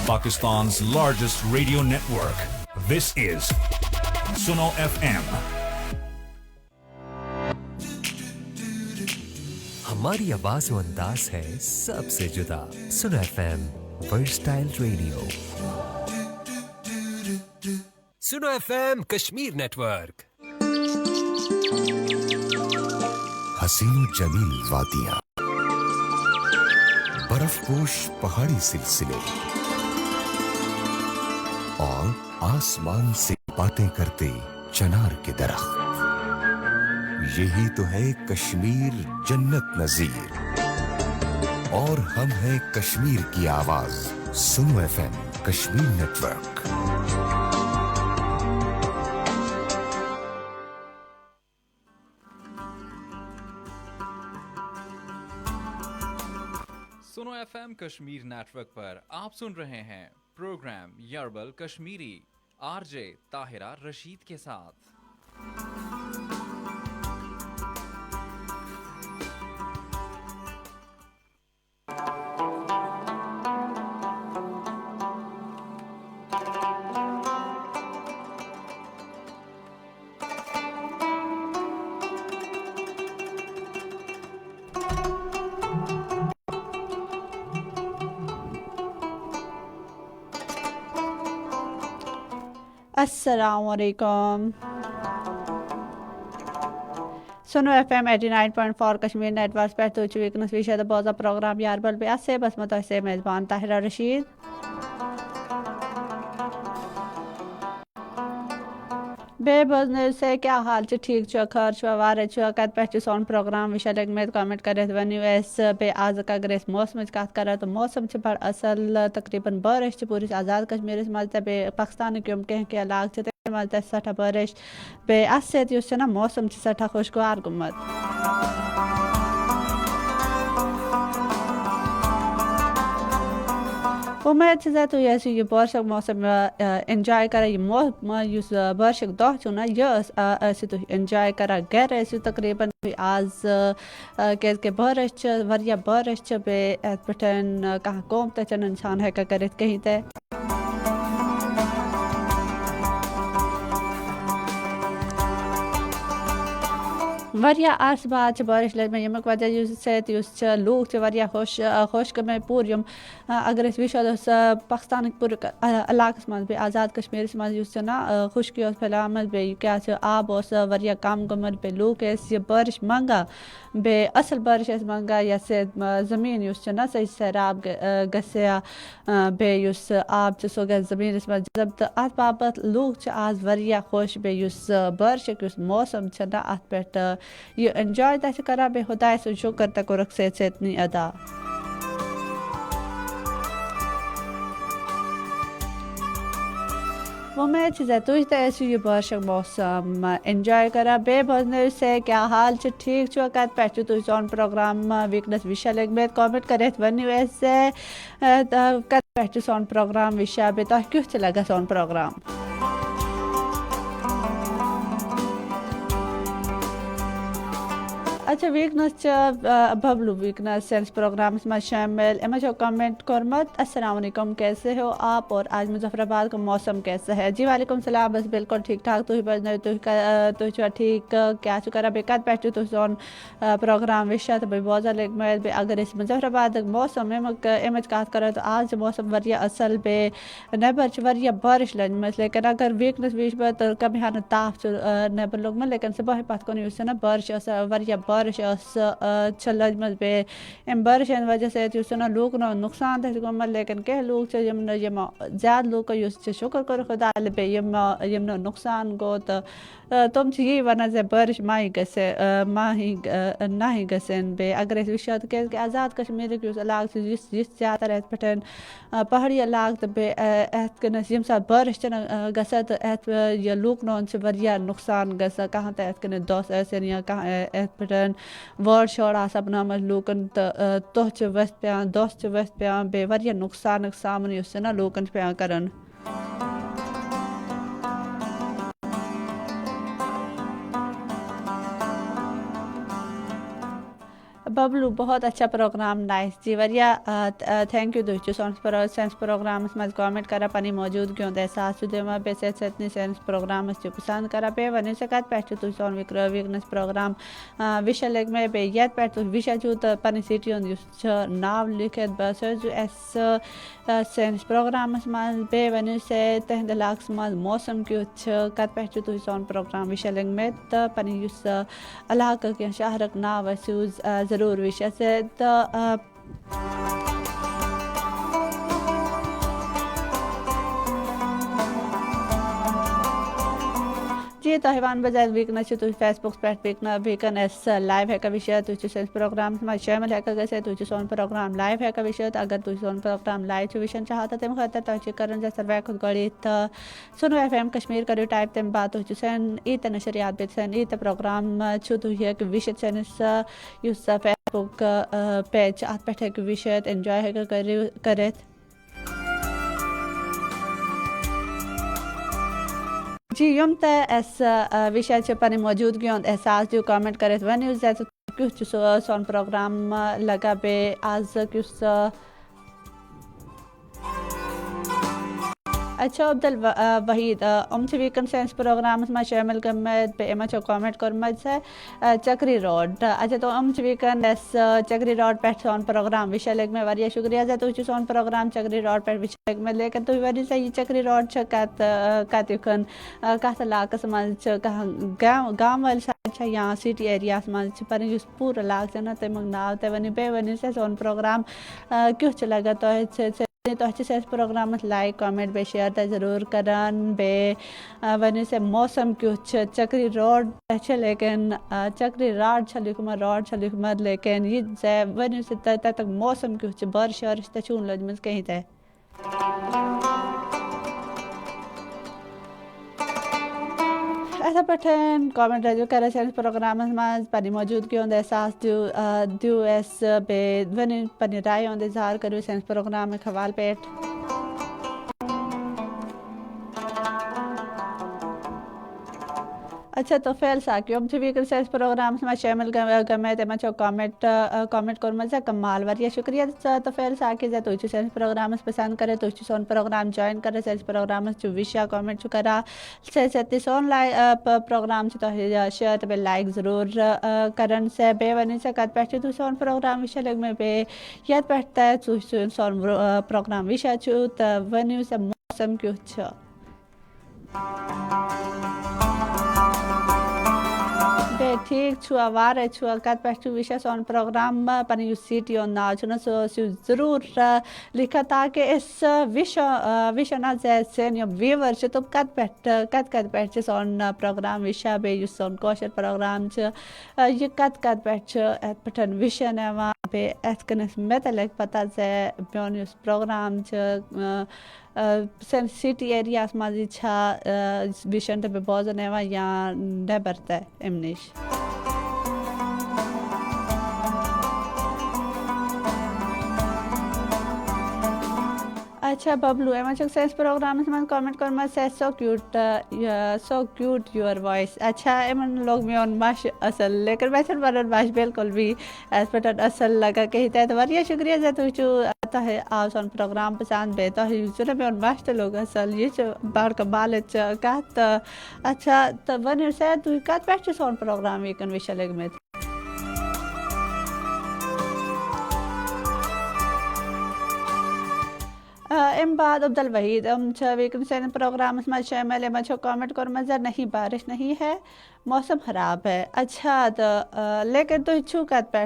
Pakistan's largest radio network. This is Suno FM. ہماری آواز و انداز ہے سب سے جدا. سنو ایف ایم ورسٹائل ریڈیو. سنو F M Kashmir network. حسین و جمیل وادیاں، برف پوش پہاڑی سلسلے اور آسمان سے باتیں کرتے چنار کے درخت، یہی تو ہے کشمیر جنت نظیر. اور ہم ہیں کشمیر کی آواز. سنو F M Kashmir network. سنو F M Kashmir network پر آپ سن رہے ہیں programme Yarbal Kashmiri R J Tahira Rashid کے ساتھ. السلام علیکم. سنو F M 89.4 Kashmir network پر تو ویکنس ویشد بوزا پروگرام یاربل پہ سے بس متوسع میزبان طاہرہ رشید. بے بزنس سے کیا حال چھ ٹھیک چھ خیر چھ وار چھ کت پہ سون پروگرام وشا لگ میں کامنٹ کرت ونیو اس پہ آز اگر اس موسم کت کر تو موسم چھ بڑ اصل تقریباً بارش پورس آزاد کشمیر مز بے پاکستان کم کی علاقہ مز سٹھا بارش بے اس سی نا موسم سٹھا خوشگوار گمت. امید سے تھی یہ بارشک موسم انجوائے کر بارشک دہ چھ یہ تھی انجوائے کر گھر تقریباً آز کہ بارش واریاہ بارش بے ات پہ کھانا قوم تہ انسان ہیکا کرت کہیں تہ. واریاہ عرص بعد بارش لگ میں یمک وجہ سۭتۍ لوٗکھ واریاہ خوش گٔمٕتۍ پوٗرٕ یِم اگر أسۍ وٕچھو پاکستانٕکۍ پوٗرٕ علاقس منٛز بیٚیہِ آزاد کشمیٖرس منٛز یُس نا خُشکی ٲس پھٔہلیمٕژ بیٚیہِ کیٛاہ چھِ آب اوس واریاہ کم گوٚمُت بیٚیہِ لوٗکھ ٲسۍ یہِ بارش منٛگان بیٚیہِ اصل بارش ٲسۍ منٛگان یتھ سۭتۍ زٔمیٖن یُس چھُ نا سُہ سیراب گژھِ ہا بیٚیہِ یُس آب چھُ سُہ گژھِ زٔمیٖنس منٛز جذب تہٕ اتھ باپتھ لوٗکھ چھِ آز واریاہ خوش بیٚیہِ یُس بارشُک یُس موسم چھُ نا اتھ پٮ۪ٹھ یہ انجوائے تہ کران بیٚیہِ خۄداے سُنٛد شُکر تہ کوٚرُکھ سۭتۍ سۭتۍ ادا. امید سے تھی تہ یہ بارشک موسم انجوائے کران. بے بزنس سے کیا حال چھ ٹھیک چھ کت پہ تھی سون پروگرام ویکنس وشا لگ میں کامنٹ کرت ونیو اس کت پہ سون پروگرام وشا بے تہ کیُتھ لگا سون پروگرام. اچھا ویکنس ببلو ویکنس سینس پروگرامس میں شامل امن کمنٹ کورمت السلام علیکم کیسے ہو آپ اور آج مظفر آباد کا موسم کیسا ہے. جی وعلیکم السلام بس بالکل ٹھیک ٹھاک تھی بجن تھی ٹھیک کیا کران بے کت پہ تھی سون پروگرام وشا تو بے بوزا لگ میں اگر اس مظفر آباد موسم امچ کت کرو تو آج موسم واریاہ اصل بے نیبر واریاہ بارش لجمت لیکن اگر ویکنس وچ بہ تو کمی ہن تاپھ نیبر لوگمت لیکن صبح پتہ کن اس نا بارش واریاہ بارش لجمت بے ام بارش وجہ سے نا لوگ نقصان تہ گومت لیکن کینٛہہ لوگ زیادہ لوکو شکر کور خدا بے یم نقصان گو تو تم یہی ونان زِ بارش ماہی گژھِ ماہی نہ ہی گژھن بے اگر أسۍ وٕچھو تہِ کیٛازِ کہ آزاد کشمیرک یُس علاقہٕ چھُ یہِ زیادٕ تر اتھ پٮ۪ٹھ پہاڑی علاقہٕ تہٕ بیٚیہِ اتھ کٔنس ییٚمہِ ساتہٕ بارش چھنہٕ گژھان تہٕ اتھ یہِ لوٗکن ہُنٛد چھُ واریاہ نقصان گژھان کانٛہہ تہِ اتھ کٔنۍ دۄس ٲسِن یا کانٛہہ اتھ پٮ۪ٹھ وٲر شٲر آسان بنٲومٕژ لوٗکن تہٕ تۄہہ چھِ ؤتھۍ پیٚوان دۄس چھِ ؤتھۍ پیٚوان بیٚیہِ واریاہ نقصانُک سامنہٕ یُس چھُ نا لوٗکن چھُ پیٚوان کرُن. ببلو بہت اچھا پروگرام نائس جی وریا تھینک یو دوچو سینس پروگرامس مز کامنٹ کرا پنی موجودگی ہند احساس دما بے ستنی سینس پروگرامس پسند کرا پے ون سکت پہ تھی سون ویکنس پروگرام وشا لگ میں بے یت پہ تھی وشا چھو تو پنی سٹی ہند ناو لکھت بس اس سینس پروگرامس مز بے ون سے تہند علاقس مز موسم کیت کت پہ تھی سون پروگرام وشا لگ میں تو پنی اس علاقہ کی شہرک ناو ورسو ضرور وشا سے تو جی تہوان بجائے ویکنس تھی فیس بک پہ ویکن اس لائیو ہیکا وشے تھی سینس پروگرام مز شامل ہیکا گھت تھی سون پروگرام لائیو ہیکا وشے اگر تھی سون پروگرام لائیو وشن چاہو تو تمہیں خاطر تھی کرن جیسے ویک گڑی تو سنو ایف ایم کشمیر کرو ٹائپ تمہیں بات تھی سین ایت نشریات بیت سین ایت پروگرام تھی وشت سینس اس فیس بک پیج ات پہ وشت انجوائے ہیکا کرت جی یم تو اس وشے پنہ موجودگی ہند احساس دیو کامنٹ کرت ونیو زِ کیُتھ چھُ سون پروگرام لگا بیٚیہِ آز کیُس اچھا عبدل وحید ویکن سینس پروگرامس مز شامل گمت بیٚیہِ کامنٹ کورمت چکری روڈ اچھا تو ویکن اس چکری روڈ پہ سون پروگرام وشا لگ میں واریاہ شکریہ تھی سون پروگرام چکری روڈ پہ وشا لگ میں لیکن تھی ورنو سا یہ چکری روڈ کتن کت علاقس مز گام ول سائڈ یا سٹی ایریاس مز پن پور علاقہ نا تمیک ناو تہ ونو بیٚیہِ ؤنِو سا سون پروگرام کیُتھ لگان تۄہہِ تھی سینس پروگرامس لائک کامنٹ بے شیئر تو ضرور کران بے ونو سے موسم کیُتھ چکری روڈ پہ لیکن چکری راڈ روڈ لکھمت لیکن یہ ونو سے تتک موسم کیُتھ بارش وارش تو چھُنہٕ لٔجمٕژ کہین تہ ایسا پٹھن کامنٹ رجوع کرے سینس پروگرامس مز پنہ موجودگی ہند احساس دیو اس بے ون پنہ رائے ہند اظہار کرو سینس پروگرام حوالہ پیٹ اچھا تو فیل ساکی ویکن سینس پروگرامس مز شامل گمت تمہیں کامنٹ کورمت کمال واریاہ شکریہ تو فیل ساکی تھی سینس پروگرامس پسند کرے تھی سون پروگرام جوائن کرے سینس پروگرامس وشا کامنٹ کرا سے سون پروگرام شیئر بے لائک ضرور کرن سے بے ون سے کت پہ تھی سون پروگرام وشا لگ میں بے یت پہ سون پروگرام وشا تو ونو سے موسم کیُتھ بے ٹھیک چھو وارے چھو کت پہ وشا سون پروگرام پن سٹی ہند ناو چھ سو ضرور لکھا تاکہ اس وشا نا سین یم ویور تو کت پہ سون پروگرام وشا بے سون کوشر پروگرام یہ کت پہ ات پہ وشا نوان بے ات کنس مے تو لگ پتہ میون اس پروگرام سین سٹی ایریاس مز وشن تو بوزن یا نیبر تہ ام نش اچھا ببلو سینس پروگرامس من کامنٹ کورمت سو کیوٹ یور وائس اچھا لوگ میون مش اصل لیکن میں ون مش بالکل بھی ایز پہ اصل لگا کہیں تو واریاہ شکریہ تہ آو سون پروگرام پسند بے تہ میون مش تو لوگ اصل یہ بڑ کمال کت اچھا تو ونو سا تھی کت پہ سون پروگرام ویکن وشا لگ میں ام بعد عبدل وحید ویکن سین پروگرامس مز شامل کامنٹ کورمت نہیں بارش نہیں ہے موسم خراب ہے اچھا تو لیکن تھی چھو کت پہ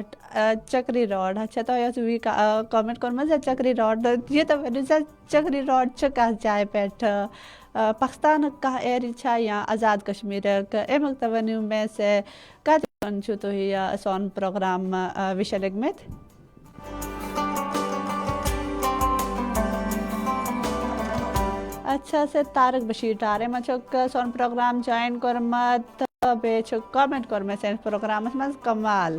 چکری روڈ اچھا تھی کامنٹ کورمت چکری روڈ یہ تو ونو سا چکری روڈ کت جائے پہ پاکستان کا ایریا یا آزاد کشمیر امیک تو ونو میں سے کت تھی سون پروگرام وشا لگمت اچھا سے طارق بشیر ڈارے سون پروگرام جوائن کورمت بے کامنٹ کورمت سینس پروگرامس مز کمال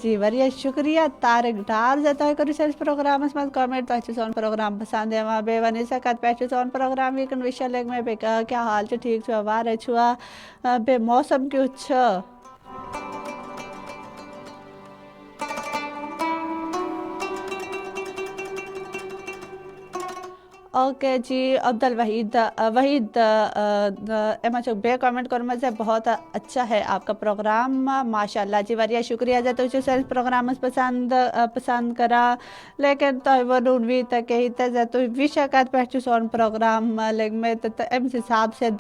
جی واریاہ شکریہ طارق ڈار تھی کرو سینس پروگرامس مز کامنٹ تھی سون پروگرام پسند یوان بے ون سا کت پہ سون پروگرام ویکن وشا لگ میں بے کیا حال ٹھیک چھو وارے چھوا بے موسم کیُتھ اوکے جی عبد الوحید وحید ایما چوک بے کامنٹ کرما سے بہت اچھا ہے آپ کا پروگرام ماشاءاللہ جی وریا شکریہ جے تو سر پروگرام پسند کرا لیکن تو وہ وی تک ہی تے تو وشکات پہچو سون پروگرام لیکن میں تو ام حساب سے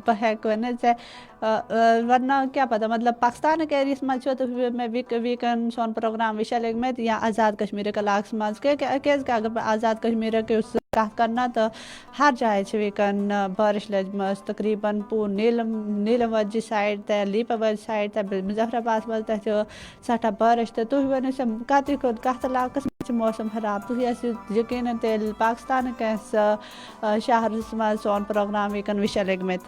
بہک ونے سے ورنہ کیا پتہ مطلب پاکستان کے ریس مچ تو میں ویکن سون پروگرام وشا لیکن میں یا آزاد کشمیر کا لاکس ماز کے اگر آزاد کشمیر کے اس کرنا تو ہر جائے ویکن بارش لجمس تقریباً پور نیلم وجہ سائڈ تے لیپا وجہ سائڈ تے مظفر آباد مل تے سٹھا بارش تے تھی ونو سے کت کت علاقس موسم خراب تھی یقیناً تیل پاکستان کس شہرس مز سون پروگرام ویکن وشا لگمت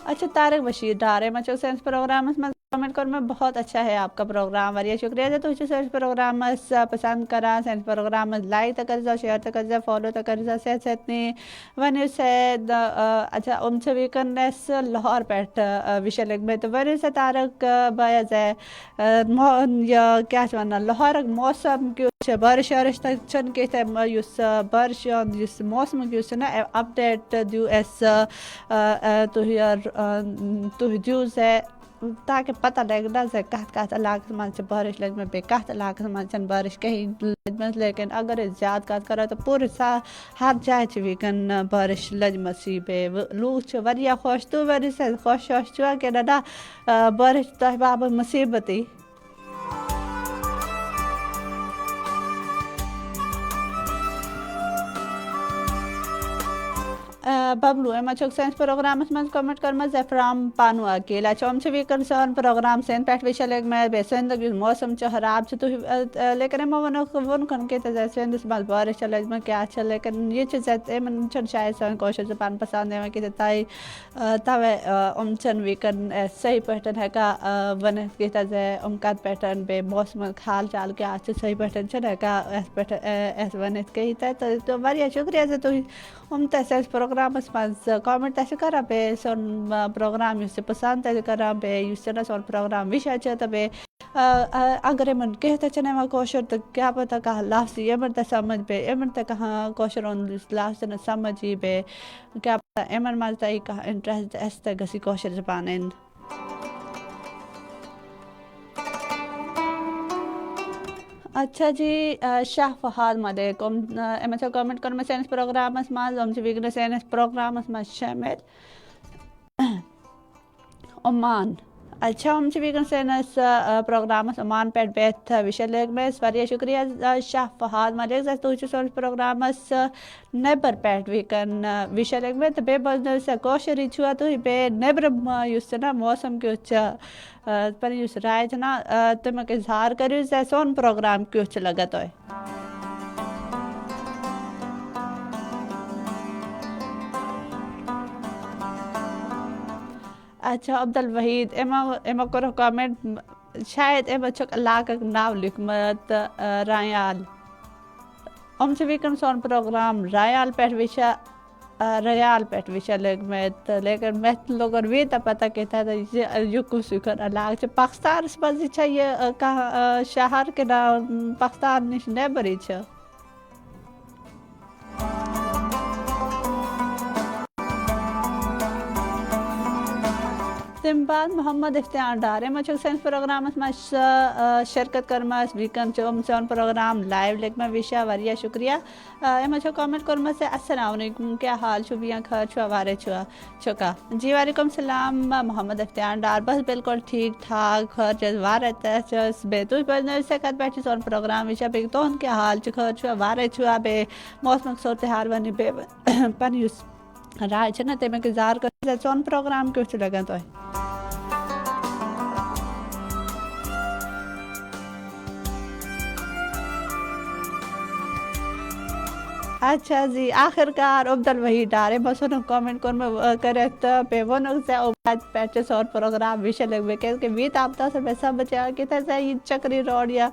اچھا طارق بشیر ڈارے مچو سائنس پروگرام میں کمنٹ کر میں بہت اچھا ہے آپ کا پروگرام وریا شکریہ ہے تو سائنس پروگرام پسند کرا سائنس پروگرام لائک تو کر شیئر تو کر فالو تو کر صحت اتنی ون سے اچھا ام سے ویکن لاہور پیٹ وشے لگ میں تو ون سے طارق باز ہے کیا ونان لاہور موسم کی بارش وارش تک چن کے اس بارش اس موسم کی نا اپڈیٹ دیو اس تو دیو سے تاکہ پتہ لگنا سے کت علاقہ من سے بارش لگ میں بے کت علاقہ من سے بارش کہیں لجمس لیکن اگر زیادہ کت کرو تو پورے ہر جائے ویکن بارش لجمسی بے لوگ وریا خوش تو وری سے خوش چوا کہ نا بارش تہ باب مصیبتی ببلو ایما چوک سائنس پروگرام من کمنٹ کرما زفرام پانو اکیلا چوم سے ویکن سون پروگرام سین پیٹ وشا لگ میں بے سندگی موسم چ خراب تو لیکن ایما ون کن کے تے سند مال بارش چل میں کیا چل لیکن یہ چیز ایمن چن شاید سون کوشش زبان پسند ہے کہ تائی تاوے ام چن ویکن صحیح پیٹرن ہے کا ون کے تے ام کات پیٹرن بے موسم حال چال کے اچ صحیح پیٹرن چن ہے کا اس پیٹرن اس ون کے تو وریا شکریہ سے تو ام تے پروگرام کامنٹ تیسے کرا بے سون پروگرام اس سے پسند تیسے کرا بے اس سے سون پروگرام وشا چاہتا بے اگر من کہتے چنے وہاں کوشر تو کیا پتہ کہا لفظ ایمن تے سمجھ بے ایمن تے کہاں کوشر ان لفظ نے سمجھی بے کیا پتہ ایمن مالتا ہی کہا انٹرسٹ اس تے گسی کوشر زبانیں اچھا جی شاہ فہاد ملیکم ایم ایس کامنٹ کرنا سائنس پروگرام مز ویکن سائنس پروگرام مز شامل عمان اچھا ہم ویکن سائنس پروگرام عمان پہ بیت وشے لگ میں وریا شکریہ شاہ فہاد ملیک تو سائنس پروگرام نیبر پیٹ ویکن وشے لگ میں تو بے بزن سے کوشری چھوا تو بے نیبر اس نا موسم کی پر اس رائے نا تم اظہار کریو سے سون پروگرام کی لگا تو ہے اچھا عبد الوحید ایما کرو کامنٹ شاید ایما چک علاقہ ناو لکھمت رایال ام سے ویکن سون پروگرام رایال پیٹ وشا ریال پیٹ وشا لگ میں لیکن میں لوگوں بھی تو پتہ کہتا تھا یہ کچھ علاقہ پاکستان اس بازی چاہیے شہر کے نام پاکستان نش نیبری چھ تم بعد محمد افتیار ڈارے مچھو سائنس پروگرام میں شرکت کرما ویکن چوم سون پروگرام لائیو لگ میں وشا وریا شکریہ مچھو کامنٹ کرما سے السلام علیکم کیا حال چھوبیاں کھا چھوا وارے چھوا چھکا جی وعلیکم السلام محمد افتیار ڈار بس بالکل ٹھیک ٹھاک خر جس وارے تس بے تو بجنے سے کت بیٹھی سون پروگرام وشا بے تو کیا حال چھکا چھوا وارے چھوا بے موسم صورتحال ونی بے پنیوس رائے چھنا تے میں گزار کر سون پروگرام کیوں لگا تو ہے اچھا جی آخر کار عبد الوحید ڈارے بس انہوں کامنٹ کرے تو پہ وہ سے اوپاد پیچے سور پروگرام وشے لگ بے کہ ویت آپتا سر میں سب بچے آگے تھا یہ چکری روڈ یا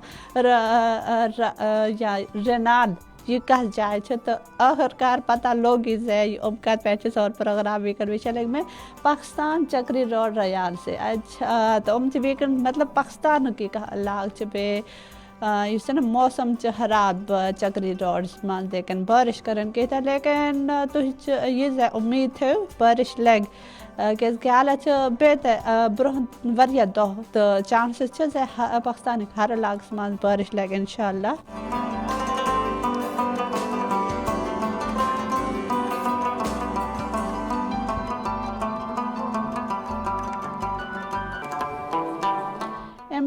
رینال یہ کس جائے تو آخر کار پتہ لوگی سے کت پہ سون پروگرام ویکن وشل میں پاکستان چکری روڈ ریال سے اچھا تو ویکن مطلب پاکستان کی علاقہ بے اس نا موسم خراب چکری روڈس من لیکن بارش کرن کی تھا لیکن تہ یہ امید ہے بارش لگ کہ حالت بہتر برہ واریاہ دہ تو چانسز پاکستان ہر علاقس من بارش لگ انشاءاللہ.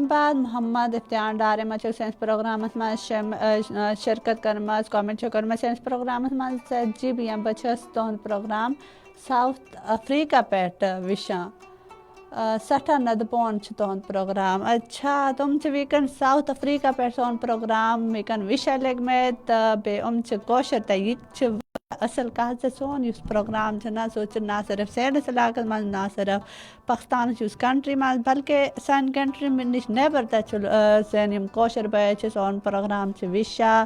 بعد محمد افتیان ڈار سائنس پروگرام من شرکت کرمز کامنٹ کرم سائنس پروگرام من جی بی بچس تہد پروگرام ساؤتھ افریقہ پہ وشان سٹھا ندپون تہد پروگرام اچھا تم ویکن ساؤتھ افریقہ پہ سون پروگرام ویکن وشا لگ میں کوشر تہ اصل کہت سون اس پروگرام نا سو نہ صرف سینس علاقہ من نہ صرف پاکستان اس کنٹری من بلکہ سان کنٹری نش نیبر سین کوشر بچ سون پروگرام وشا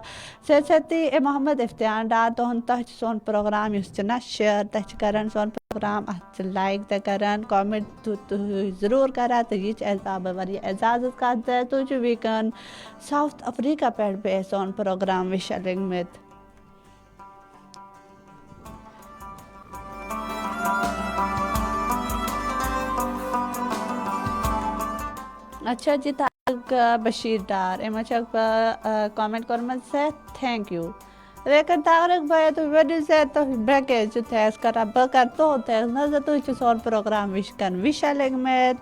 ستی محمد افتیان ڈار تہ سون پروگرام اس نا شیئر تہ کران سون پروگرام ات لائک تہ کران کامنٹ ضرور کرا تو یہ احساب واریاہ اعزازت کت تہ ویکن ساؤتھ افریقہ پہ سون پروگرام وشا لگمت. اچھا جی طارق بشیر ڈار کامنٹ کورمت سے تھینک یو لیکن طارق بھائی تو ویڈیو سے تو بیکیج تھیس کرا بکر تو تھیس نظر تو سون پروگرام وش کن وشا لگ میں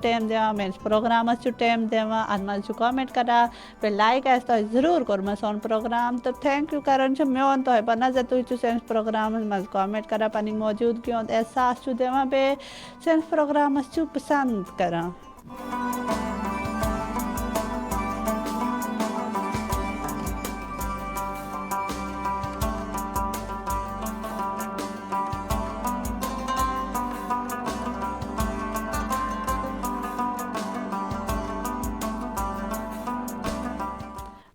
ٹائم دیا میں پروگرام ٹائم دیا ات من کامنٹ کرا پہ لائک آس تہ ضرور کورم سون پروگرام تو تھینک یو کران میون تہ پہ نظر تو سائنس پروگرام من کامنٹ کرا پنی موجودگی ہند احساس دیا بے سائنس پروگرام پسند کران.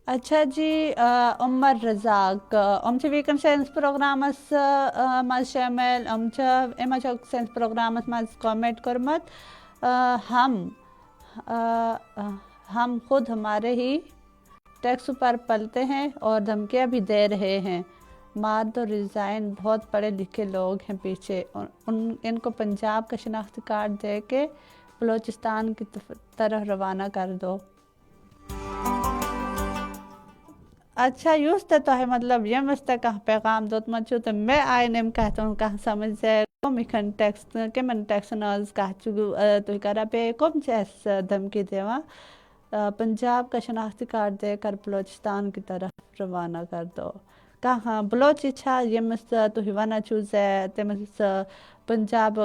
اچھا جی عمر رزاق ویکن سائنس پروگرام من شامل سائنس پروگرام من کامنٹ کورمت ہم خود ہمارے ہی ٹیکس پر پلتے ہیں اور دھمکیاں بھی دے رہے ہیں. مار دو ریزائن بہت پڑھے لکھے لوگ ہیں پیچھے ان کو پنجاب کا شناختی کارڈ دے کے بلوچستان کی طرف روانہ کر دو. اچھا یوز تو ہے مطلب یہ مست کہ پیغام دوت مچو تو میں آئے نیم کہتا ہوں کہ سمجھ سے کم ٹیکس کمن ٹیکس ناز کہ تو کرا پہ کم چیس دھمکی دیوا پنجاب کا شناختی کارڈ دے کر بلوچستان کی طرف روانہ کر دو. کہاں بلوچی چھا یہ مست تو ہی وانا چوز ہے تمس پنجاب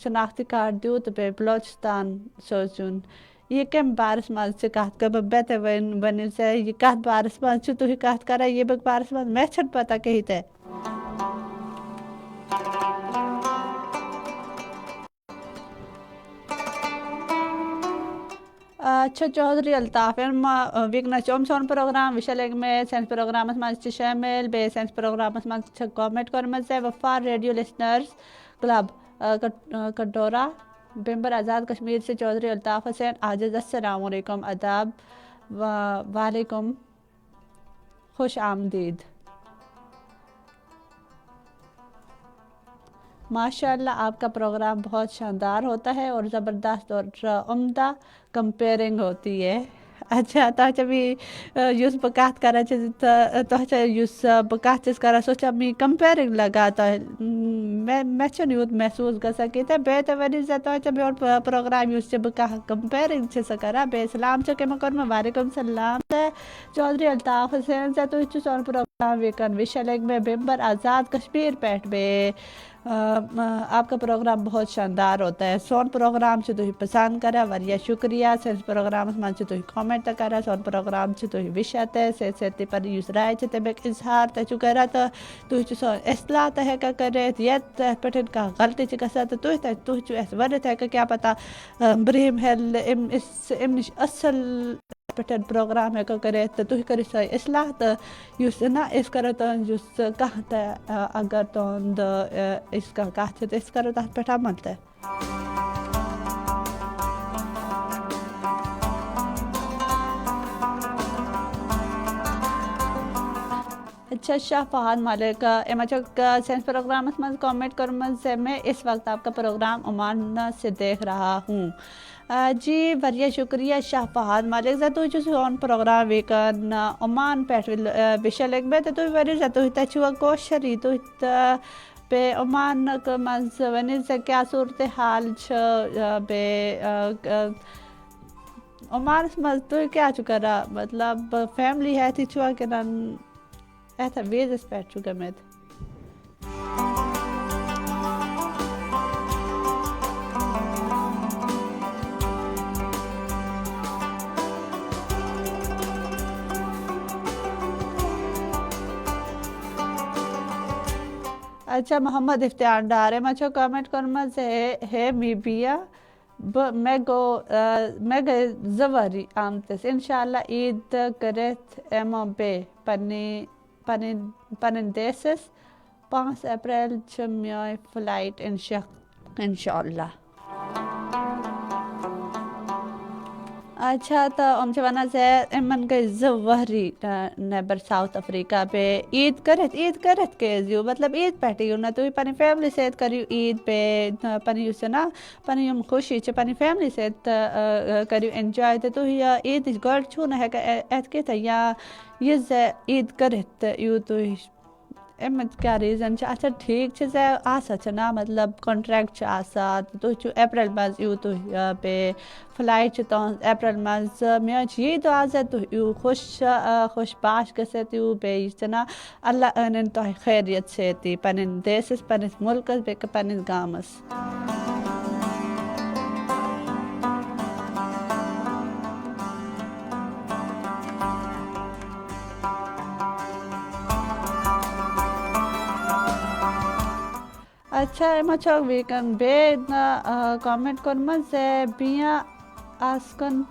شناختی کارڈ دیو تو پہ بلوچستان سوچون یہ کم بارس مز سے کہت کر بہتر بنی سے یہ کہت بارس مز تو ہی کہت کرا یہ بک بارس مز میں چھٹ پتا کہی تے. اچھا چودھری الطاف ویکنا چوم سون پروگرام وشلگ میں سائنس پروگرام من شامل بے سائنس پروگرام من کامنٹ کورمت سے وفار ریڈیو لسنرز کلب کٹورا ممبر آزاد کشمیر سے چودھری الطاف حسین عاجز السلام علیکم آداب وعلیکم خوش آمدید. ماشاء اللہ آپ کا پروگرام بہت شاندار ہوتا ہے اور زبردست اور عمدہ کمپیئرنگ ہوتی ہے. اچھا تو بھی یوس بکات کرا تو یوس بکات چیز کرا سوچا می کمپیئرنگ لگا تو میں چھن یوت محسوس کر سکی تھے بے تو وری سے تو بھی اور پروگرام یوس بکا کمپیئرنگ چیز کرا بے سلام چکے میں کرم وعلیکم السلام سے چودھری الطاف حسین سے تو سون پروگرام ویکن وشلگ میں ممبر آزاد کشمیر پیٹ بے آپ کا پروگرام بہت شاندار ہوتا ہے. سون پروگرام سے تو ہی پسند کرا وریا شکریہ. سائنس پروگرام من سے تو ہی کامنٹ کرا سون پروگرام سے تو ہی وشت ہے سے پر یوز رائے چتے بیک اظہار تو کرا تو سون اصلاح ہے کا کرے یہ پٹن کا غلطی چکسا تو اس ورت ہے کہ کیا پتہ برہم ہیل اس نش اصل پہ پروگرام ہیکو کرت تھی کرو سو اصلاح تو اس نا اس کرو تہذ کھانا اگر تہد اس کت تو اس کرو تر پہ عمل تہ اچھا شاہ فہد ملک سائنس پروگرامس من کامنٹ کورمت میں اس وقت آپ کا پروگرام عمان سے دیکھ رہا ہوں. جی واریاہ شکریہ شاہ فہد ملک زِ تُہۍ چھِو سون پروگرام ویکن عمان پٮ۪ٹھ وٕچھان مےٚ تہٕ تُہۍ ؤنِو زِ تُہۍ تہِ چھِوا کٲشِرٕے تُہۍ تہٕ بیٚیہِ عمانُک منٛز ؤنِو زِ کیٛاہ صوٗرتِ حال چھِ بیٚیہِ عمانس منٛز تُہۍ کیٛاہ چھِو کران مطلب فیملی ہیتھٕے چھُوا کِنہٕ ایتھا ویزس پٮ۪ٹھ چھُ گٔمٕتۍ اچھا محمد افتیان ڈار چھو کامنٹ کورمت ہے میبیا مے گٔے 2 ؤری آمتِس انشاء اللہ عید کٔرِتھ یِمو بیٚیہِ پنٕنۍ دیسَس 5 اپریل چھِ میٲنۍ فلایٹ انشاء اللہ. اچھا تو چھِ وَنان زِ یِمن گٔے 2 ؤری نیبر ساؤتھ افریقہ بیٚیہِ عید کٔرِتھ کیٛازِ یِیِو مطلب عید پٮ۪ٹھ یِیِو نہ تُہۍ پنٕنہِ فیملی سۭتۍ کٔرِو عید بیٚیہِ پنٕنۍ یُس یہِ نا پنٕنۍ یِم خوشی چھِ پنٕنہِ فیملی سۭتۍ کٔرِو اٮ۪نجاے تہٕ تُہۍ عیدٕچ گۄڈٕ چھُو نہٕ ہٮ۪کان اَتھ کِتھ یا یہِ زِ عید کٔرِتھ تہٕ یِیِو تُہۍ اَمیُک کیٛاہ ریٖزن چھِ اچھا ٹھیٖک چھِ زِ آسان چھِ نا مطلب کانٹریکٹ چھِ آسان تہٕ تُہۍ چھِو اپریل منٛز یِیِو تُہۍ بیٚیہِ فلایٹ چھِ تُہنٛز اپریل منٛز میٲنۍ چھِ یی دُعا زِ تُہۍ یِیِو خوش باش گٔژھِتھ یِیِو بیٚیہِ یہِ چھِ نا اللہ أنِن تۄہہِ خیریت سۭتی پنٕنِس دیسَس پنٕنِس مُلکَس بیٚیہِ پنٕنِس گامَس. اچھا یِمو چھو ویٖکٮ۪نٛڈ بیٚیہِ کامنٹ کوٚرمُت زِ بِیا آسکن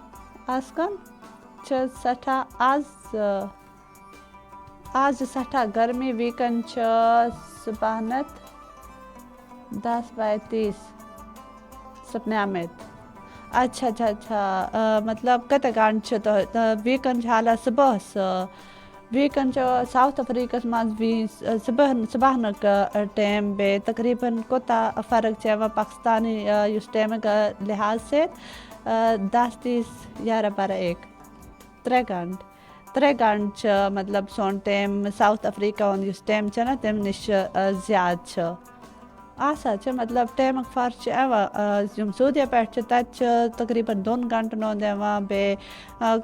چھِ سٮ۪ٹھاہ آز چھِ سٮ۪ٹھاہ گرمی ویٖکٮ۪نٛڈ چھِ صُبحنَتھ 10:30 سپنے آمٕتۍ. اچھا مطلب کۭتیاہ گھنٹہٕ چھِ تۄہہِ ویٖکٮ۪نٛڈ چھِ حالانکہِ صُبحس ویٖکٮ۪نٛڈ چھُ ساوُتھ افریٖقہس منٛز صُبحنُک ٹایم بیٚیہِ تقریٖباً کوٗتاہ فرق چھِ یِوان پاکِستانی یُس ٹایمُک لحاظ سۭتۍ 10:30 11:01 3 گھنٹہٕ چھِ مطلب سون ٹایم ساوُتھ افریٖقہ ہُنٛد یُس ٹایم چھُ نا تَمہِ نِش زیادٕ چھُ آسان چھِ مطلب ٹایمُک فرق چھُ یِوان یِم سعوٗدیہ پٮ۪ٹھ چھِ تَتہِ چھِ تقریٖباً 2 گھنٹن ہُنٛد یِوان بیٚیہِ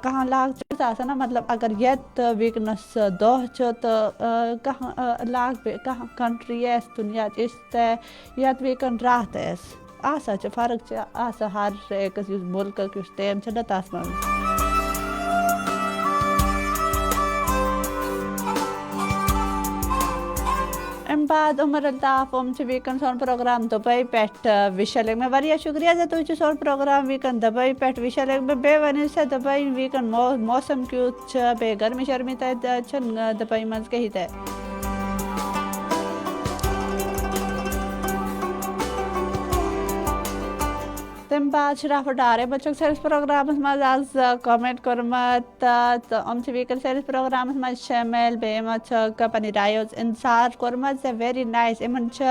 کانٛہہ علاقہٕ چھُ آسان نا مطلب اگر ییٚتہِ ویٖکنَس دۄہ چھُ تہٕ کانٛہہ علاقہٕ بیٚیہِ کانٛہہ کنٹری آسہِ دُنیاہٕچ یِژھ تہِ یَتھ ویٖکٮ۪نٛڈ راتھ آسہِ آسان چھِ فرق چھِ آسان ہر أکِس یُس مُلکُک یُس ٹایم چھُ نا تَتھ منٛز. اَمہِ بعد عمر الطاف چھِ ویٖکٮ۪نٛڈ سون پروگرام دُبے پٮ۪ٹھ وٕچھان لٔگۍ مےٚ واریاہ شُکریہ زِ تُہۍ چھِو سون پروگرام ویٖکٮ۪نٛڈ دُبے پٮ۪ٹھ وٕچھان لٔگۍ مےٚ بیٚیہِ ؤنِو سا دُبے ویٖکٮ۪نٛڈ موسم کیُتھ چھُ بیٚیہِ گرمی شرمی تَتہِ چھِنہٕ دُبے منٛز کِہیٖنۍ تہِ. تَمہِ بعد شرافت ڈار چھُکھ سٲنِس پروگرامس منٛز آز کامنٹ کوٚرمُت تہٕ چھِ ویٖکٮ۪نٛڈ سٲنِس پروگرامس منٛز شٲمِل بیٚیہِ یِمو چھُکھ پنٕنہِ رایو ہُنٛد اِنتظار کوٚرمُت زِ ویری نایس یِمن چھُ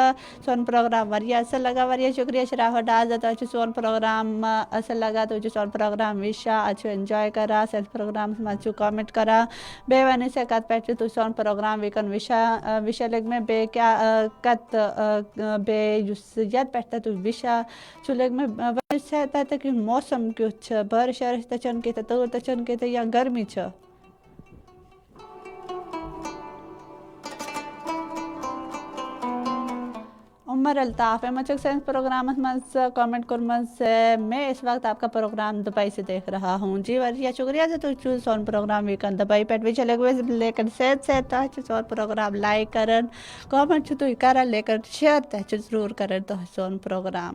سون پروگرام واریاہ اَصٕل لگان واریاہ شُکریہ شرافت ڈار زِ تۄہہِ چھُ سون پروگرام اَصٕل لگان تُہۍ چھِو سون پروگرام وٕچھان اَتھ چھُ اٮ۪نجاے کران سٲنِس پروگرامس منٛز چھِو کامنٹ کران بیٚیہِ ؤنِو سا کَتہِ پٮ۪ٹھ چھِو تُہۍ سون پروگرام ویٖکٮ۪نٛڈ وٕچھان لٔگۍ مےٚ بیٚیہِ کیٛاہ کَتہِ بیٚیہِ یُس یَتھ پٮ۪ٹھ تہِ تُہۍ وٕچھان چھُ لٔگۍ مےٚ ؤنِو سا تَتیُک موسم کیُتھ چھُ بارِش وارِش تہِ چھَنہٕ کیٚنٛہہ تۭر تہِ چھَنہٕ کیٚنٛہہ یا گرمی چھِ. عمر الطاف یِمو چھُکھ سٲنِس پروگرامس منٛز کامنٹ کوٚرمُت زِ میں اس وقت آپ کا پروگرام دُبے سے دیکھ رہا ہوں. جی واریاہ شُکریہ زِ تُہۍ چھِو سون پروگرام ویٖکٮ۪نٛڈ دُبے پٮ۪ٹھ وٕچھان لٔگۍ لیکن صحت تۄہہِ چھُ سون پروگرام لایک کران کامنٹ چھِو تُہۍ کران لیکن شیر تہِ چھِ ضروٗر کران تۄہہِ سون پروگرام.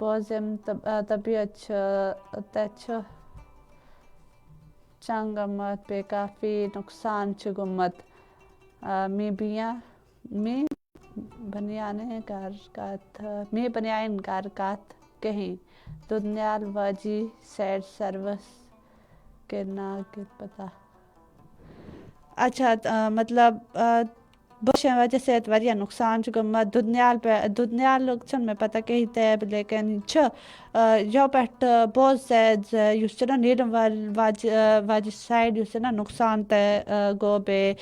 بوزم طبیعت تہ چنگ آمت بے کافی نقصان گمت می بنیان کار کت کہیں دنیال واجی سیڈ سروس کے نا پتہ اچھا مطلب بوشن وجہ سے واریاہ نقصان گومت دنیال چھن میں پتہ کہیں تیب لیکن یو پہ بوز زیاد اس نا نیلم واجہ سائڈ اس نا نقصان تہ گو بے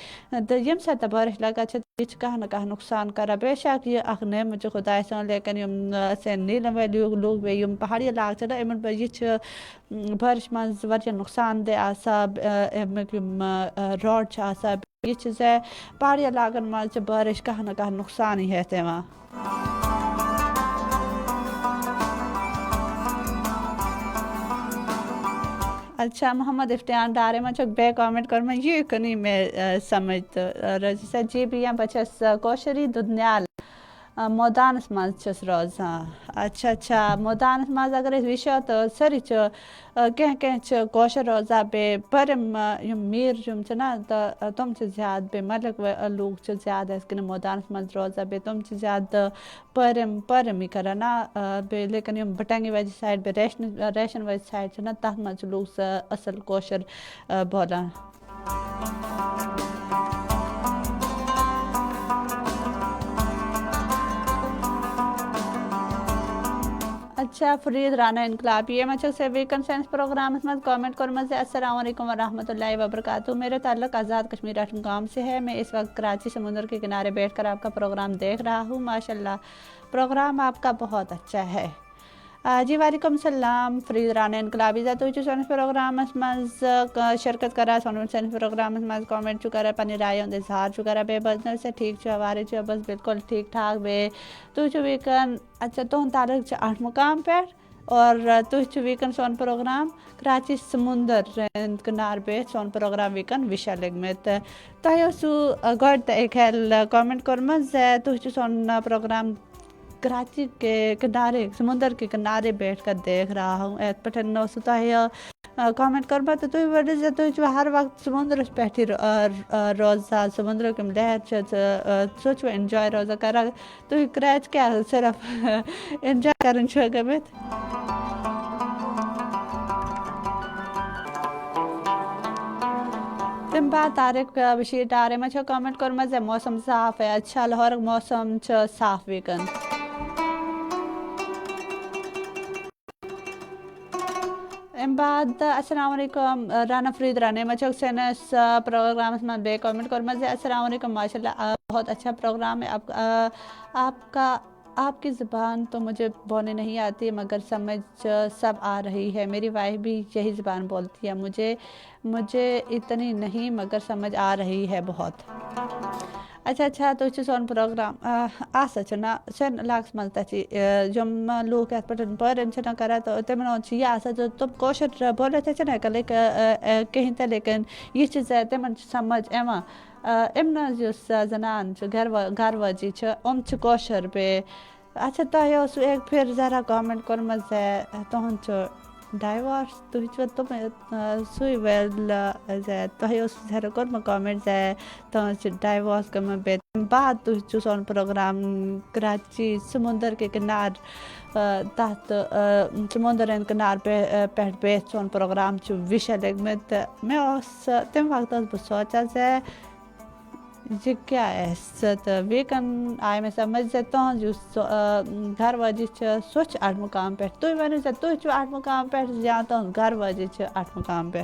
یم سات بارش لگا یہ کہ نقصان کرا بے شک یہ اخ نعمت خدا سن لیکن یم سے نیلم والی لوگ بے یم پہاڑی علاقہ نا یمن پہ یہ بارش مز واریاہ نقصان دہ آسان امیک یم روڈ آسان یہ پہاڑی علاقن مز بارش کہ نقصان ہی ہے وہاں اچھا محمد افتیان ڈارے میں چک بے کامنٹ کر میں یہ کنی میں سمجھ رجسٹر جی بھی ہیں بچس کوشری دنیال مودانس مز چھس روزان اچھا مودانس مز اگر اس وشو تو سری کہ کوشر روزا بے پرم یم میر یم نا تم زیادہ بے ملک لوگ زیادہ اس کن مودانس مز روزا بے تم زیادہ پرم ہی کرنا بے لیکن یم بٹنگی وجہ سائڈ بے ریشن وجہ سائڈ نا تک مز لوگ اصل کوشر بولان اچھا فرید رانا انقلابی یہ مچھل سے ویکن سائنس پروگرام اس میں کامنٹ کرنے سے السلام علیکم ورحمۃ اللہ وبرکاتہ میرے تعلق آزاد کشمیر گام سے ہے میں اس وقت کراچی سمندر کے کنارے بیٹھ کر آپ کا پروگرام دیکھ رہا ہوں ماشاءاللہ پروگرام آپ کا بہت اچھا ہے جی وعلیکم السلام فرید رانا انقلابی تو سائنس پروگرام مز شرکت کرا سائنس پروگرام مز کامنٹ کرا پنی رائے ہند اظہار کرا بے بزن سے ٹھیک وارے بس بالکل ٹھیک ٹھاک بے ویکن اچھا تہد تعلق 8 مقام پہ اور ویکن سون پروگرام کراچی سمندر کنار پہ سون پروگرام ویکن وشا لگمت تہ سو گڈ خیال کامنٹ کورمت سون پروگرام کراچی کے کنارے سمندر کے کنارے بیٹھ کر دیکھ رہا ہوں ایت پٹھن کامنٹ کربا تو ہر وقت سمندر پہ روزہ سمندر کے لہر سوچو انجوائے روزہ کرا تو کراچ کیا صرف انجوائے کرن گمت تم بعد طارق بشیر ڈارے میں کامنٹ کرمت موسم صاف ہے اچھا لاہور موسم صاف ویکن ام بعد السلام علیکم رانا فرید رانے مچھک سینس پروگرام میں بے کامنٹ کرمت السلام علیکم ماشاءاللہ بہت اچھا پروگرام ہے آپ کی زبان تو مجھے بولنے نہیں آتی مگر سمجھ سب آ رہی ہے میری وائف بھی یہی زبان بولتی ہے مجھے اتنی نہیں مگر سمجھ آ رہی ہے بہت اچھا تو سون پروگرام نا سن علاقس مز تھی جم لوگ ات پہ پرن کرا تو تمن یہ تم کوشر بولت نا کہیں تہ لیکن یہ تمن سمجھ امن زنان گھر واجی کوشر پہ اچھا تہ ایک پھر ذرا کامنٹ کورمت تہد ڈائیورس تم سی ویل تہ کورمت کامنٹ تہذ ڈائیورس گمت بے بعد تھی سون پروگرام کراچی سمندر کے کنار تحت سمندر کنار پہ بیت سون پروگرام وشا لگمت میں تم وقت بہ سوچا یہ کیا ہے تو ویکن آئے میں سمجھ تہذ گھر واجی سوچ 8 مقام پہ تھی ونو تھی 8 مقام پہ یا تہذ گھر واجی 8 مقام پہ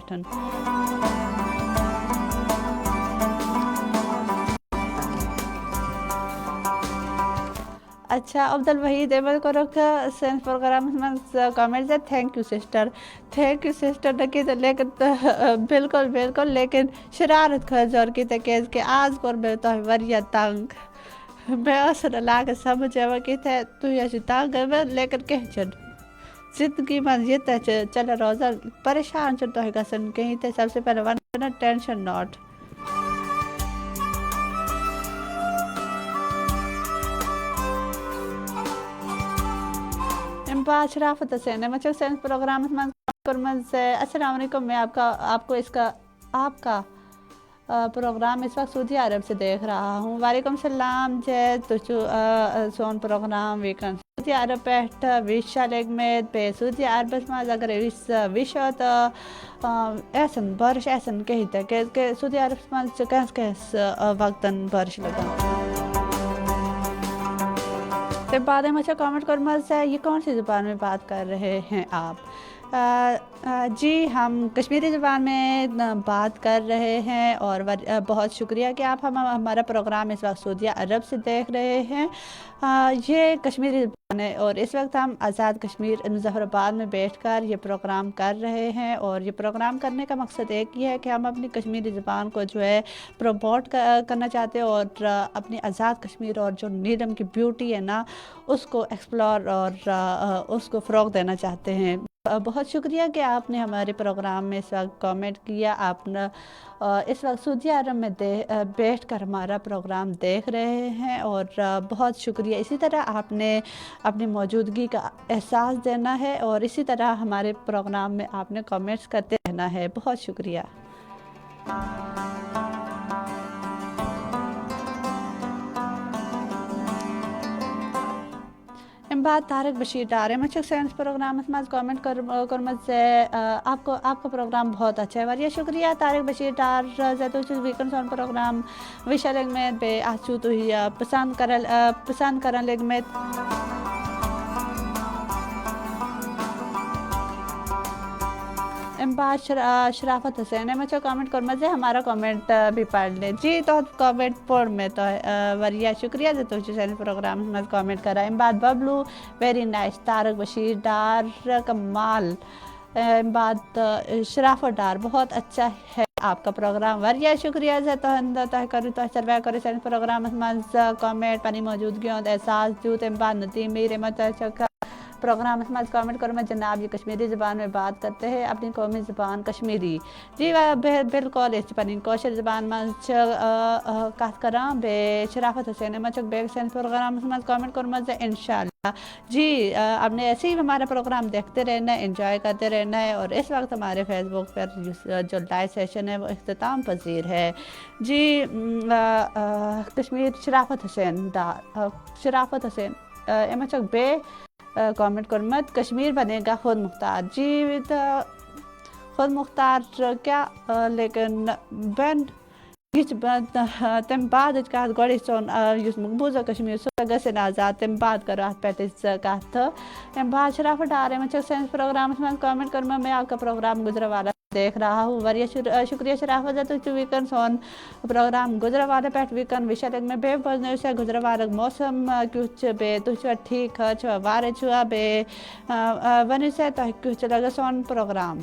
اچھا عبدالوحید احمد کورک سائنس پروگرام مز کامنٹ تھینک یو سسٹر نکی لیکن بالکل لیکن شرارت خزور کی کہ آج کور میں تہ واریاہ تنگ میں لاگ سمجھ کہ تھی تنگ لیکن کہ زندگی من یہ چل روزہ پریشان تہ گھن کہیں تہ سب سے پہلے ون ٹینشن ناٹ امباد شرافت حسین مچک سائنس پروگرام سے السلام علیکم. میں آپ کو آپ کا پروگرام اس وقت سعودی عرب سے دیکھ رہا ہوں. وعلیکم السلام. جے تجھو سون پروگرام ویکن سعودی عرب پیٹھ ویشا لیگ میں بے سعودی عرب میں اگر ویشا تو ایسن بارش ایسن کہتے کہ سعودی عرب میں کس وقتاً بارش لگا. بعد میں اچھا کامنٹ کروں سے یہ کون سی زبان میں بات کر رہے ہیں آپ؟ جی ہم کشمیری زبان میں بات کر رہے ہیں اور بہت شکریہ کہ آپ ہمارا پروگرام اس وقت سعودی عرب سے دیکھ رہے ہیں. یہ کشمیری زبان ہے اور اس وقت ہم آزاد کشمیر مظفر آباد میں بیٹھ کر یہ پروگرام کر رہے ہیں اور یہ پروگرام کرنے کا مقصد ایک ہی ہے کہ ہم اپنی کشمیری زبان کو جو ہے پروموٹ کرنا چاہتے ہیں اور اپنی آزاد کشمیر اور جو نیلم کی بیوٹی ہے نا اس کو ایکسپلور اور اس کو فروغ دینا چاہتے ہیں. بہت شکریہ کہ آپ نے ہمارے پروگرام میں اس وقت کامنٹ کیا. آپ نے اس وقت سعودی عرب میں بیٹھ کر ہمارا پروگرام دیکھ رہے ہیں اور بہت شکریہ. اسی طرح آپ نے اپنی موجودگی کا احساس دینا ہے اور اسی طرح ہمارے پروگرام میں آپ نے کامنٹس کرتے رہنا ہے. بہت شکریہ. بعد طارق بشیر ڈار مچک سائنس پروگرام میں کامنٹ کرمت سے آپ کا پروگرام بہت اچھا ہے. واریہ شکریہ طارق بشیر ڈار زیادہ ویکن سون پروگرام وشا لیگ میں بے آچو تو ہی پسند کرن لیگ میں امباد شرافت حسین میں کامنٹ کرنا سے ہمارا کامنٹ بھی پڑھ لیں. جی تو کامنٹ پڑھ میں تو وریہ شکریہ جو تو سین پروگرام میں کامنٹ کرا. امباد ببلو ویری نائس. طارق بشیر ڈار کمال. امباد شرافت ڈار بہت اچھا ہے آپ کا پروگرام. وریہ شکریہ سے تو کرو تو سروے کرو سین پروگرام میں کامنٹ پانی موجودگی اور احساس دیو. امباد ندیم میرے پروگرام میں کامنٹ کروں میں جناب یہ کشمیری زبان میں بات کرتے ہیں اپنی قومی زبان کشمیری. جی بالکل اس پنی کوشر زبان میں کات کراں بے شرافت حسین میں بیک سین پروگرام میں کامنٹ کروں میں انشاءاللہ. جی آپ نے ایسے ہی ہمارا پروگرام دیکھتے رہنا ہے, انجوائے کرتے رہنا ہے. اور اس وقت ہمارے فیس بک پر جو لائیو سیشن ہے وہ اختتام پذیر ہے. جی کشمیر شرافت حسین امچک بے کامنٹ کرمت کشمیر بنے گا خود مختار. جی خود مختار کیا لیکن بین تم بعد گوڑی سون مقبوضہ کشمیر سو سے آزاد تم بعد کرو پیٹس کہت. بعد شرافت ڈار میں سائنس پروگرام میں کامنٹ کروں میں آپ کا پروگرام گزرا والا دیکھ رہا ہوں. وریہ شکریہ شرافت تو ویکن سون پروگرام گزرا والا پیٹ ویکن وشا لیگ میں بے بزن سے گزرا والا موسم کچھ بے تو ٹھیک ہے وارے چھوا بے ون سے تو کچھ لگا سون پروگرام.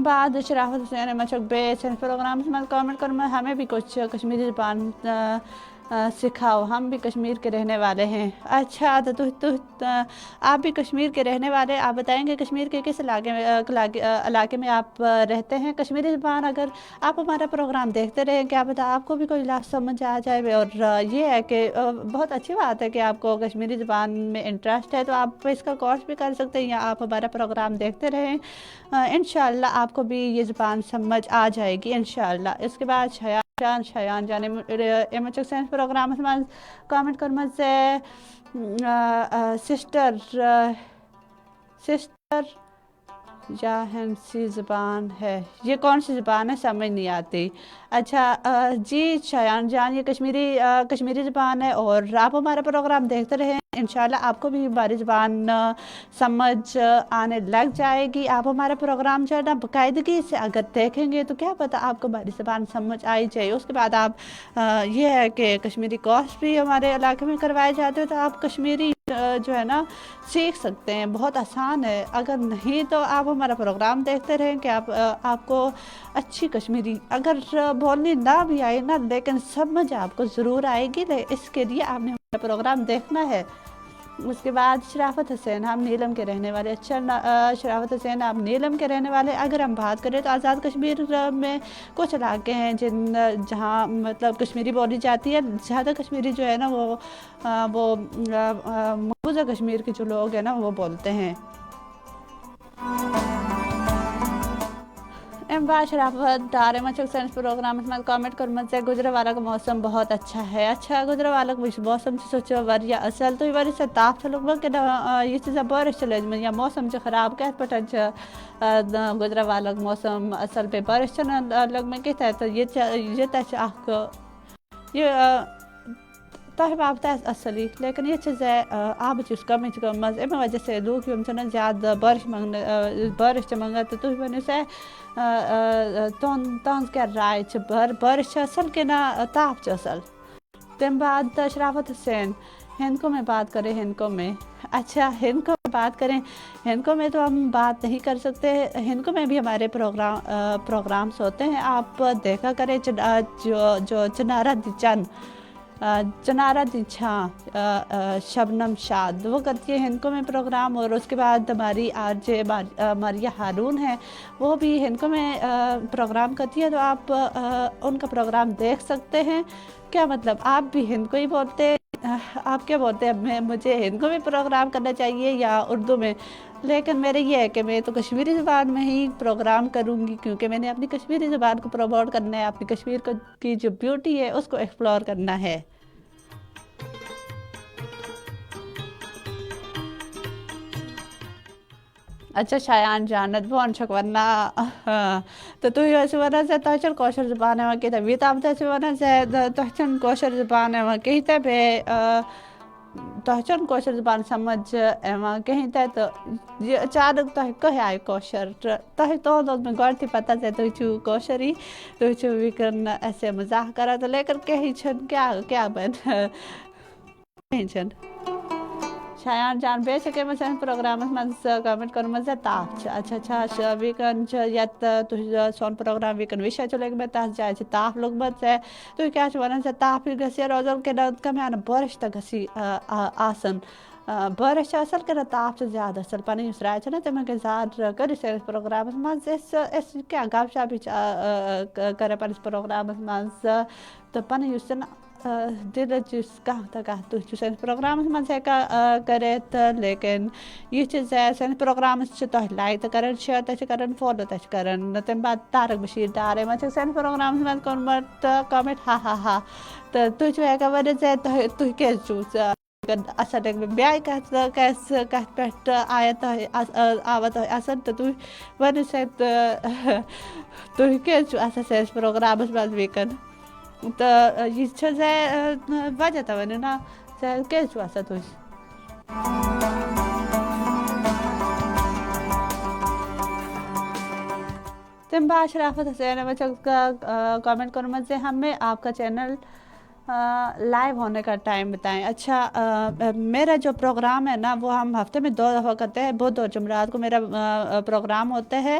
بعد شرافت حسین مچک بے سائنس پروگرام میں کامنٹ کروں ہمیں بھی کچھ کشمیری زبان سکھاؤ, ہم بھی کشمیر کے رہنے والے ہیں. اچھا تو آپ بھی کشمیر کے رہنے والے, آپ بتائیں گے کشمیر کے کس علاقے میں آپ رہتے ہیں. کشمیری زبان اگر آپ ہمارا پروگرام دیکھتے رہیں کیا پتہ آپ کو بھی کوئی لفظ سمجھ آ جائے. اور یہ ہے کہ بہت اچھی بات ہے کہ آپ کو کشمیری زبان میں انٹرسٹ ہے تو آپ اس کا کورس بھی کر سکتے ہیں یا آپ ہمارا پروگرام دیکھتے رہیں. انشاءاللہ آپ کو بھی یہ زبان سمجھ آ جائے گی انشاءاللہ. اس کے بعد شایان جانے ایمچک سائنس پروگرام میں کامنٹ کرنا سے سسٹر جاہن سی زبان ہے, یہ کون سی زبان ہے سمجھ نہیں آتی. اچھا جی شایان جان یہ کشمیری زبان ہے اور آپ ہمارا پروگرام دیکھتے رہیں انشاءاللہ آپ کو بھی ہماری زبان سمجھ آنے لگ جائے گی. آپ ہمارا پروگرام جو ہے نا باقاعدگی سے اگر دیکھیں گے تو کیا پتہ آپ کو ہماری زبان سمجھ آئی جائے. اس کے بعد آپ یہ ہے کہ کشمیری کورس بھی ہمارے علاقے میں کروائے جاتے ہیں تو آپ کشمیری جو ہے نا سیکھ سکتے ہیں, بہت آسان ہے. اگر نہیں تو آپ ہمارا پروگرام دیکھتے رہیں کہ آپ کو اچھی کشمیری اگر بولنی نہ بھی آئے نا لیکن سمجھ آپ کو ضرور آئے گی. اس کے لیے آپ نے ہمارا پروگرام دیکھنا ہے. اس کے بعد شرافت حسین، ہم نیلم کے رہنے والے. اچھا شرافت حسین آپ نیلم کے رہنے والے. اگر ہم بات کریں تو آزاد کشمیر میں کچھ علاقے ہیں جہاں مطلب کشمیری بولی جاتی ہے. زیادہ کشمیری جو ہے نا وہ مقبوضہ کشمیر کے جو لوگ ہیں نا وہ بولتے ہیں. شرافت ڈارے مچک سائنس پروگرام میں کامنٹ کرمت سے گجرا کا موسم بہت اچھا ہے. اچھا گجرا موسم سے سوچو وریا اصل تو وری سے تاپ چلو کہ یہ چیزیں بارش چلے یا موسم سے خراب کہ پٹن گجرا والا موسم اصل پہ بارش لگ میں کہتا ہے تو یہ تہ بابت اصلی لیکن یہ چیزیں آب چیز کم امی وجہ سے لوگ ہم زیادہ بارش منگا تو تھی ونو سے تہذ کیا رائے بارش اصل کہ نہ تاپ اصل. تم بعد شرافت حسین ہندکوں میں بات کریں. ہندکوں میں اچھا ہندکوں میں بات کریں. ہندکوں میں تو ہم بات نہیں کر سکتے. ہندکوں میں بھی ہمارے پروگرامس ہوتے ہیں. آپ دیکھا کریں جو چنارا دی چنارا دی چھاں شبنم شاد وہ کرتی ہے ہندکوں میں پروگرام. اور اس کے بعد ہماری RJ ماریا ہارون ہے وہ بھی ہندکوں میں پروگرام کرتی ہے. تو آپ ان کا پروگرام دیکھ سکتے ہیں. کیا مطلب آپ بھی ہندکو ہی بولتے آپ کیا بولتے ہیں مجھے ہندکو میں پروگرام کرنا چاہیے یا اردو میں؟ لیکن میرے یہ ہے کہ میں تو کشمیری زبان میں ہی پروگرام کروں گی کیونکہ میں نے اپنی کشمیری زبان کو پروموٹ کرنا ہے. اپنی کشمیر کی جو بیوٹی ہے اس کو ایکسپلور کرنا ہے. اچھا شایان جانت بہن شک ورنہ تو تھی ویسے ورنہ سے تہچن کوشر زبان ہے وہاں کہتا ہے ویتاب سے ورنہ سے تہچن کوشر زبان ہے وہاں کہتا ہے بے تہچن کوشر زبان سمجھ وہاں کہتا ہے تو یہ اچانک تہ کہ آئے کوشر تہ تو میں گوڑ تھی پتہ سے تو چھو کوشر ہی تو چھو ویکن ایسے مزاح کرا تو لیکن کہیں چھن کیا بن کہیں چھن. شایان جان بے سکے میں پروگرام من کمنٹ کروں مزہ تاپ اچھا ویکن یت سون پروگرام ویکن وشا چلے گا میں تاس جائے تاپ لوگ مت ہے تو کیا ونان سے تاپ گسی روزن کے کم بارش تک گسی آسن بارش اصل کر تاپ سے زیادہ اصل پانی اس رائے نا تم کے زیادہ کر پروگرام مز اس کیا گپ شپ کرے پنس پروگرام مز تو پن اس دل کہت تھی پروگرام مز کرے لیکن یہ چیز سن پروگرام تہ لائک تو کران شیئر تہ کران فالو تہ کران. تم بعد طارق بشیر ڈارے من سن پروگرام من کورمت کمنٹ ہا تو تھی ہیکا ورنت تھی کیازِ چھو اصل بیاے کت پہ آیا تہ آوا تہ اصل تو تھی ورنو سے تھی کیازِ چھو آسان سٲنِس پروگرامس منٛز ویکن تو یہ وجہ تو ونو نا کیازِ چھو آسان تھی. تم بعد شرافت حسین کامنٹ کروں مجھ سے ہمیں آپ کا چینل لائیو ہونے کا ٹائم بتائیں. اچھا میرا جو پروگرام ہے نا وہ ہم ہفتے میں 2 دفعہ کرتے ہیں. بدھ اور جمعرات کو میرا پروگرام ہوتا ہے.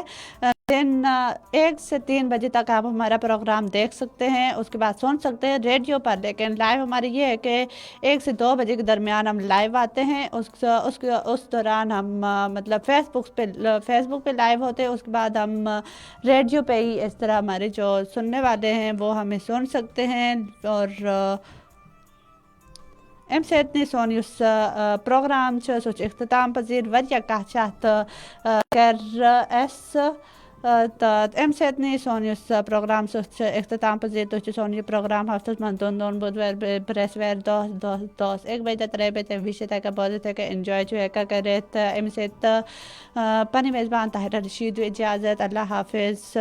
1 سے 3 بجے تک آپ ہمارا پروگرام دیکھ سکتے ہیں. اس کے بعد سن سکتے ہیں ریڈیو پر. لیکن لائیو ہماری یہ ہے کہ 1 سے 2 بجے کے درمیان ہم لائیو آتے ہیں. اس دوران ہم مطلب فیس بک پہ لائیو ہوتے ہیں. اس کے بعد ہم ریڈیو پہ ہی اس طرح ہمارے جو سننے والے ہیں وہ ہمیں سن سکتے ہیں. اور ام سے اتنی سون اس پروگرام سوچ اختتام پذیر وریا کات کر اس تو ام سے اتنی سون اس پروگرام سوچ اختتام پذیر تو سون یہ پروگرام ہفتہ من دون بدوار برسوار 1 بجے 3 بجے وشے تک بہت تک انجوائے جو ہے کرے. ام سے پنی میزبان طاہرہ رشید اجازت. اللہ حافظ.